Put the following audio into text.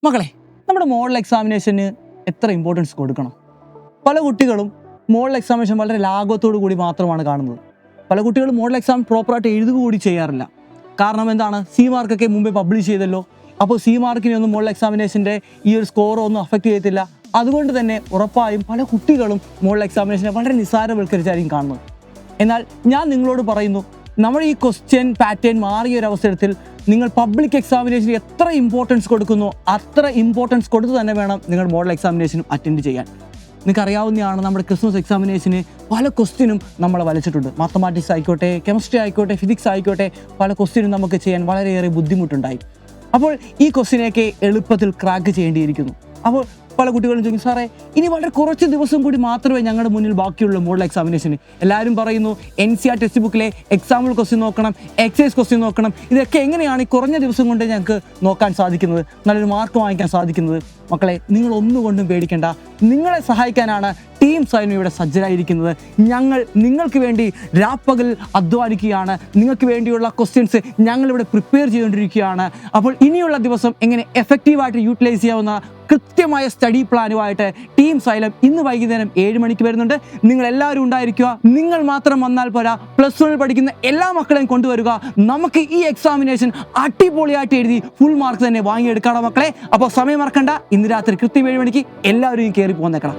മക്കളെ, നമ്മുടെ മോഡൽ എക്സാമിനേഷന് എത്ര ഇമ്പോർട്ടൻസ് കൊടുക്കണം? പല കുട്ടികളും മോഡൽ എക്സാമിനേഷൻ വളരെ ലാഘവത്തോടു കൂടി മാത്രമാണ് കാണുന്നത്. പല കുട്ടികളും മോഡൽ എക്സാം പ്രോപ്പറായിട്ട് എഴുതുക കൂടി ചെയ്യാറില്ല. കാരണം എന്താണ്? സി മാർക്കൊക്കെ മുമ്പേ പബ്ലിഷ് ചെയ്തല്ലോ. അപ്പോൾ സി മാർക്കിനൊന്നും മോഡൽ എക്സാമിനേഷൻ്റെ ഈ ഒരു സ്കോറോ ഒന്നും അഫക്റ്റ് ചെയ്യത്തില്ല. അതുകൊണ്ട് തന്നെ ഉറപ്പായും പല കുട്ടികളും മോഡൽ എക്സാമിനേഷനെ വളരെ നിസ്സാരവൽക്കരിച്ചായിരിക്കും കാണുന്നത്. എന്നാൽ ഞാൻ നിങ്ങളോട് പറയുന്നു, നമ്മുടെ ഈ ക്വസ്റ്റ്യൻ പാറ്റേൺ മാറിയ ഒരു അവസരത്തിൽ നിങ്ങൾ പബ്ലിക് എക്സാമിനേഷന് എത്ര ഇമ്പോർട്ടൻസ് കൊടുക്കുന്നു അത്ര ഇമ്പോർട്ടൻസ് കൊടുത്ത് തന്നെ വേണം നിങ്ങൾ മോഡൽ എക്സാമിനേഷനും അറ്റൻഡ് ചെയ്യാൻ. നിങ്ങൾക്ക് അറിയാവുന്നതാണ്, നമ്മുടെ ക്രിസ്മസ് എക്സാമിനേഷന് പല ക്വസ്റ്റ്യനും നമ്മളെ വലിച്ചിട്ടുണ്ട്. മാത്തമാറ്റിക്സ് ആയിക്കോട്ടെ, കെമിസ്ട്രി ആയിക്കോട്ടെ, ഫിസിക്സ് ആയിക്കോട്ടെ, പല ക്വസ്റ്റ്യനും നമുക്ക് ചെയ്യാൻ വളരെയേറെ ബുദ്ധിമുട്ടുണ്ടായി. അപ്പോൾ ഈ ക്വസ്റ്റ്യനെയൊക്കെ എളുപ്പത്തിൽ ക്രാക്ക് ചെയ്യേണ്ടിയിരിക്കുന്നു. അപ്പോൾ പല കുട്ടികളും ചോദിക്കും, സാറേ ഇനി വളരെ കുറച്ച് ദിവസം കൂടി മാത്രമേ ഞങ്ങളുടെ മുന്നിൽ ബാക്കിയുള്ളൂ മോഡൽ എക്സാമിനേഷന്. എല്ലാവരും പറയുന്നു NCERT ടെക്സ്റ്റ് ബുക്കിലെ എക്സാമ്പിൾ ക്വസ്റ്റ്യൻ നോക്കണം, എക്സൈസ് ക്വസ്റ്റ്യൻ നോക്കണം. ഇതൊക്കെ എങ്ങനെയാണ് ഈ കുറഞ്ഞ ദിവസം കൊണ്ട് ഞങ്ങൾക്ക് നോക്കാൻ സാധിക്കുന്നത്, നല്ലൊരു മാർക്ക് വാങ്ങിക്കാൻ സാധിക്കുന്നത്? മക്കളെ, നിങ്ങൾ ഒന്നുകൊണ്ടും പേടിക്കേണ്ട. നിങ്ങളെ സഹായിക്കാനാണ് ടീം സൈലം ഇവിടെ സജ്ജരായിരിക്കുന്നത്. ഞങ്ങൾ നിങ്ങൾക്ക് വേണ്ടി രാപ്പകൽ അധ്വാനിക്കുകയാണ്. നിങ്ങൾക്ക് വേണ്ടിയുള്ള ക്വസ്റ്റ്യൻസ് ഞങ്ങളിവിടെ പ്രിപ്പയർ ചെയ്തുകൊണ്ടിരിക്കുകയാണ്. അപ്പോൾ ഇനിയുള്ള ദിവസം എങ്ങനെ എഫക്റ്റീവായിട്ട് യൂട്ടിലൈസ് ചെയ്യാവുന്ന കൃത്യമായ സ്റ്റഡി പ്ലാനുമായിട്ട് ടീം സൈലം ഇന്ന് വൈകുന്നേരം 7 മണിക്ക് വരുന്നുണ്ട്. നിങ്ങൾ എല്ലാവരും ഉണ്ടായിരിക്കുക. നിങ്ങൾ മാത്രം വന്നാൽ പോരാ, +1 പഠിക്കുന്ന എല്ലാ മക്കളെയും കൊണ്ടുവരിക. നമുക്ക് ഈ എക്സാമിനേഷൻ അടിപൊളിയായിട്ട് എഴുതി ഫുൾ മാർക്ക് തന്നെ വാങ്ങിയെടുക്കണം മക്കളെ. അപ്പോൾ സമയം മറക്കണ്ട, ഇന്ന് രാത്രി കൃത്യം 7 മണിക്ക് എല്ലാവരും കയറി പോന്നേക്കണം.